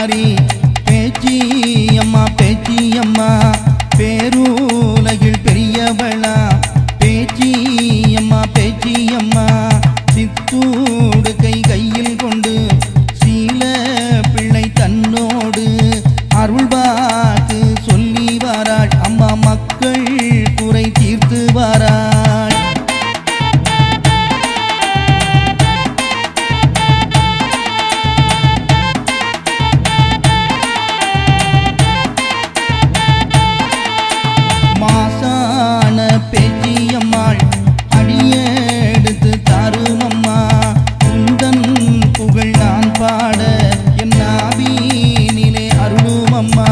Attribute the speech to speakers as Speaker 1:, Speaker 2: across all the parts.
Speaker 1: பூமாரி பேச்சியம்மா பேச்சியம்மா பேரூலகில் பெரியவளா பேச்சியம்மா பேச்சியம்மா சித்தூடு கையில் கொண்டு சீல பிள்ளை தன்னோடு அருள்வாக்கு சொல்லி வாராள் அம்மா மக்கள் குறை தீர்த்து வாராள் மாசான பேச்சியம்மாள் அடியெடுத்து தாருமம்மா உந்தன் புகழ் நான் பாட என் நாவினிலே அருளுமம்மா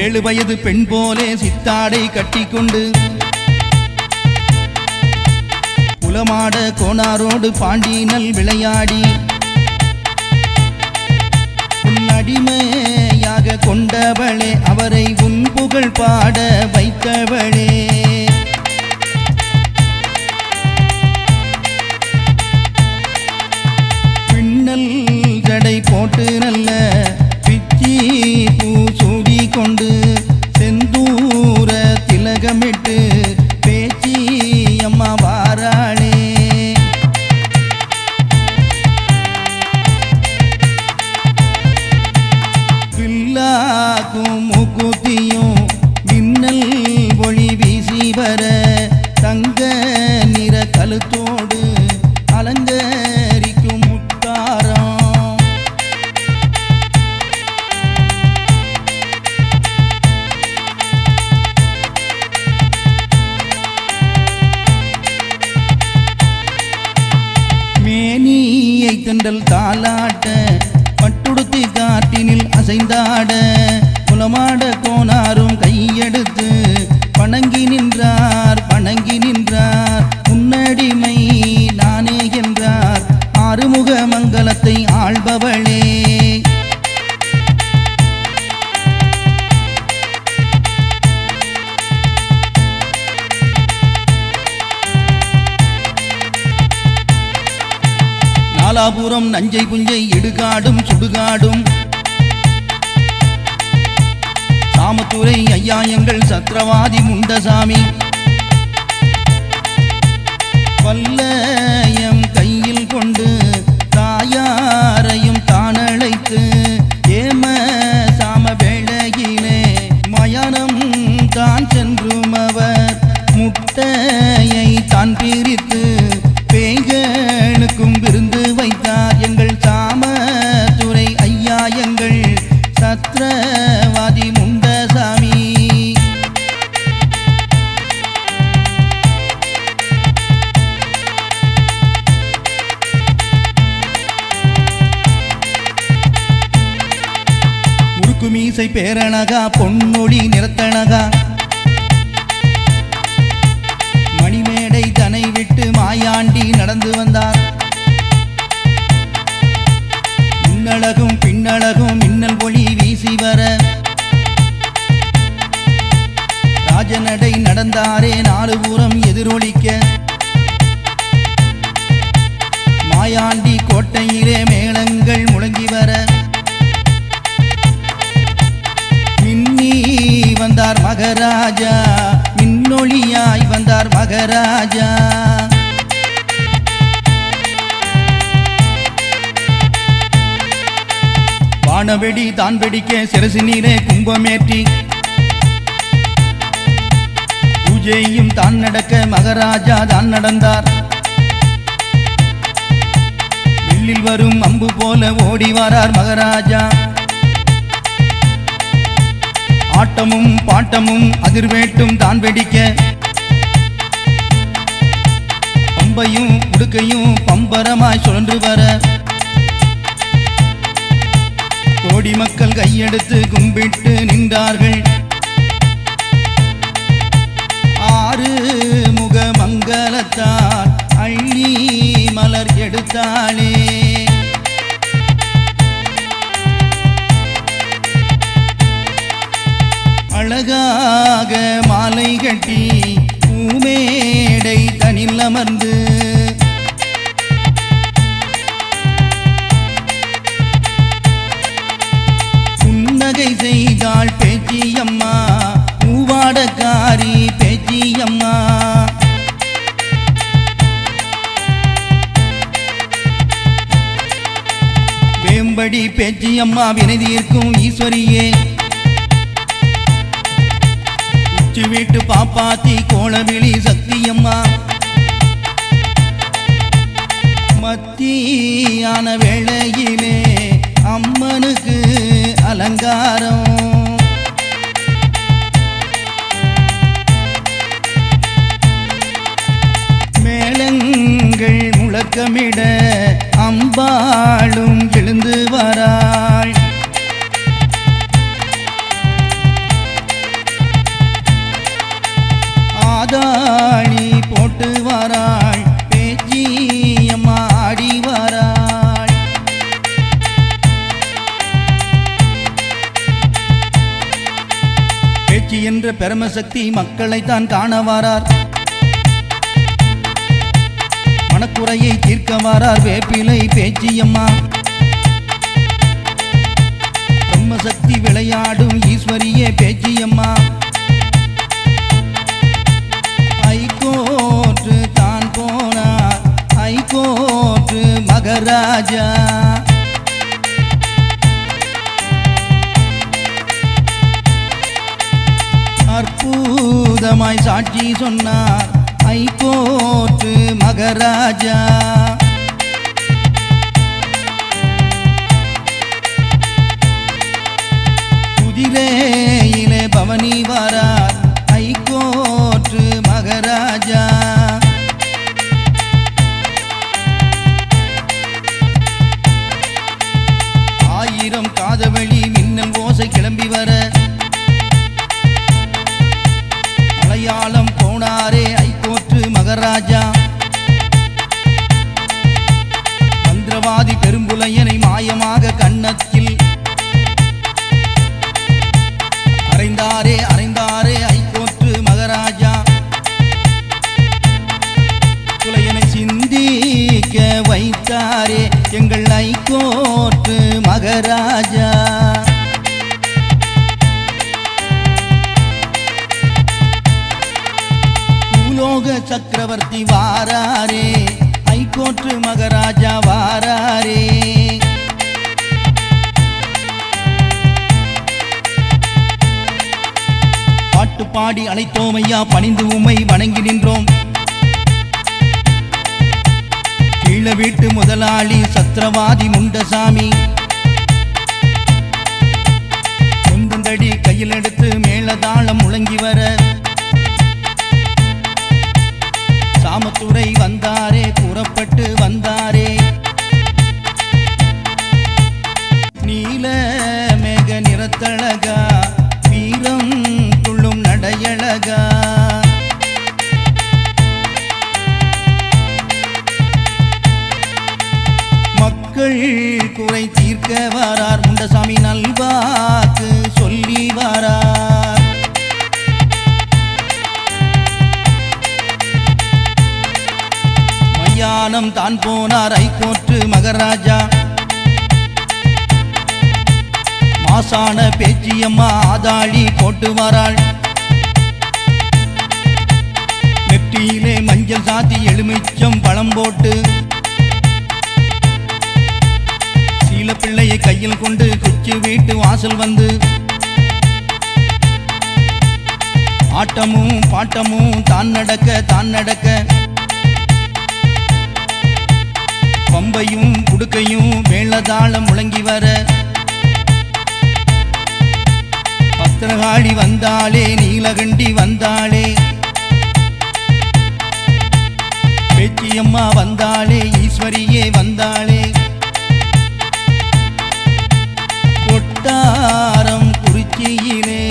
Speaker 1: ஏழு வயது பெண் போலே சித்தாடை கட்டிக்கொண்டு குலமாட கோனாரோடு பாண்டினல் விளையாடி உன்னடிமையாக கொண்டவளே அவரை உன் புகழ் பாட வைத்தவளே பின்னல் ஜடை போட்டு நல்ல பிச்சி பூ சூடி கொண்டு செந்தூர திலகமிட்டு பேச்சி அம்மா வாராளே வில்லாக்கும் மூக்குத்தியும் மின்னல் ஒளி வீசி வர தங்க நிற கழுத்தோடு அலங்கரிக்கும் முத்தாரம் மேனியை தென்றல் தாலாட்ட பட்டுடுத்தி காட்டினில் அசைந்தாட குலமாட கோனாரும் கையெடுத்து பணங்கி நின்றார் உன்னடிமை நானே என்றார் ஆறுமுக மங்கலத்தை ஆள்பவளே நாலாபுரம் நஞ்சை புஞ்சை இடுகாடும் சுடுகாடும் சாமத்துறை ஐயா எங்கள் சத்ரவாதி முண்டசாமி வல்லயம் கையில் கொண்டு தாயாரையும் தானழைத்து ஏம சாம வேளையிலே மயானம் தான் சென்றும் அவர் முட்டையை தான் பிரித்து பேய்களுக்கும் விருந்து வைத்தார் எங்கள் சாமத்துறை ஐயா எங்கள் சத்ரவாதி முண்டசாமி முறுக்கு மீசை பேரணகா பொன்னொழி நிறத்தனகா மணிமேடை தனை விட்டு மாயாண்டி நடந்து வந்தார் முன்னழகும் பின்னழகும் மின்னல் ஒளி வீசி வர ராஜநடை நடந்தாரே நாலு புறம் எதிரொலிக்க மாயாண்டி கோட்டையிலே மேளங்கள் முழங்கி வர மின்னி வந்தார் மகராஜா மின்னொளியாய் வந்தார் மகராஜா வானவெடி தான் வெடிக்க சிரசு நீரே கும்பமேற்றி பூஜையும் தான் நடக்க மகராஜா தான் நடந்தார் வில்லில் வரும் அம்பு போல ஓடி வாரார் மகராஜா ஆட்டமும் பாட்டமும் அதிர்வேட்டும் தான் வெடிக்க பம்பையும் உடுக்கையும் பம்பரமாய் சுழன்று வர கோடி மக்கள் கையெடுத்து கும்பிட்டு நின்றார்கள் ஆறு முக மங்களத்தால் அள்ளி மலர் எடுத்தாளே அழகாக மாலை கட்டி பூமேடை தனில் அமர்ந்து புன்னகை செய்தாள் பேச்சியம்மா, பூவாடக்காரி பேச்சியம்மா. வேம்படி பேச்சியம்மா வினை தீர்க்கும் ஈஸ்வரியே, உச்சி வீட்டு பாப்பாத்தி கோலவிழி சக்தியம்மா. மத்தியான வேளையிலே அம்மனுக்கு அலங்காரம், மேளங்கள் முழக்கமிட அம்பாளும் எழுந்து வராள். ஆதாளி போட்டு வராள், பேச்சியம்மா ஆடி வராள். பேச்சி என்ற பெருமசக்தி மக்களைத்தான் காண வாரார், மனக்குறையை தீர்க்க வாரார் வேப்பிலை பேச்சியம்மா. பிரம்மசக்தி விளையாடும் ஈஸ்வரியே பேச்சியம்மா. ஐகோற்று தான் போனார் ஐகோற்று மகராஜா, அற்புதமாய் சாட்சி சொன்னார் ஐகோற்று மகராஜா. குதிரையிலே பவனி வாரார் ஐகோற்று மகராஜா. ஆயிரம் காதவழி மின்னல் ஓசை கிளம்பி வர மலையாளம் போனாரே ஐகோற்று மகராஜா. மந்திரவாதி பெரும்புலையனை மாயமாக கன்னத்தில் அறைந்தாரே அறைந்தாரே ஐகோற்று மகராஜா. புலையனை சிந்திக்க வைத்தாரே எங்கள் ஐகோற்று மகராஜா. பூலோக சக்கரவர்த்தி வாராரே ஐகோற்று மகராஜா வாராரே. பாட்டு பாடி அழைத்தோம் ஐயா, பணிந்து உம்மை வணங்கி நின்றோம். கீழ வீட்டு முதலாளி சத்திரவாதி முண்டசாமி, சொந்தந்தடி கையில் எடுத்து மேளதாளம் முழங்கி வர சாமத்துறை வந்தாரே புறப்பட்டு வந்தாரே. நீல மேக நிறத்தழகா வீரம் துள்ளும் நடையழகா. மக்கள் குறை தீர்க்க வாரார் முண்டசாமி, நல்வாக்கு சொல்லி வாரார். மையானம் தான் போனார் ஐகோற்று மகராஜா. மாசான பேச்சியம்மா ஆதாளி போட்டு வாராள். நெற்றியிலே மஞ்சள் சாத்தி எலுமிச்சம் பழம் போட்டு சீல பிள்ளையை கையில் கொண்டு குச்சி வீட்டு வாசல் வந்து ஆட்டமும் பாட்டமும் தான் நடக்க பம்பையும் குடுக்கையும் மேளதாளம் முழங்கி வர பத்திரகாளி வந்தாளே நீலகண்டி வந்தாளே. பேச்சியம்மா வந்தாளே ஈஸ்வரியே வந்தாளே. கொட்டாரம் குறிச்சியிலே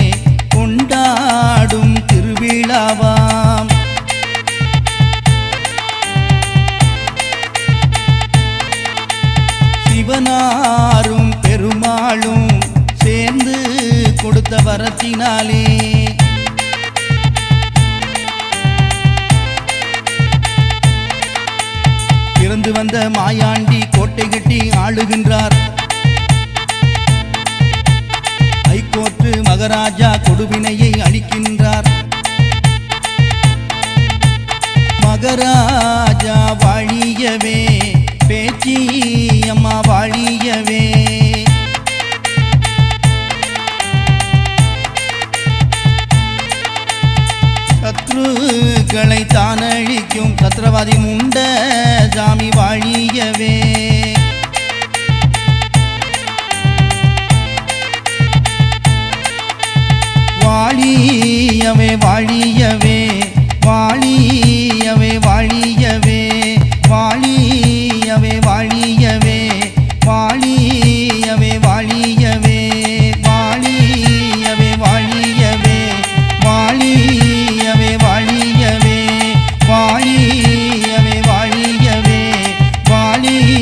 Speaker 1: கொண்டாடும் திருவிழாவாம். சிவனாரும் பெருமாளும் சேர்ந்து கொடு கொடுத்த வரத்தினாலே பிறந்து வந்த மாயாண்டி கோட்டை கட்டி ஆளுகின்றார். ஐகோர்ட்டு மகாராஜா கொடுவினையை அளிக்கின்றார். மகாராஜா வாழியவே, பேச்சி அம்மா வாழியவே. சத்ருக்களை தானழிக்கும் சத்ரவாதி முண்ட சாமி வாழியவே. வாழியவே வாழியவே வாழியவே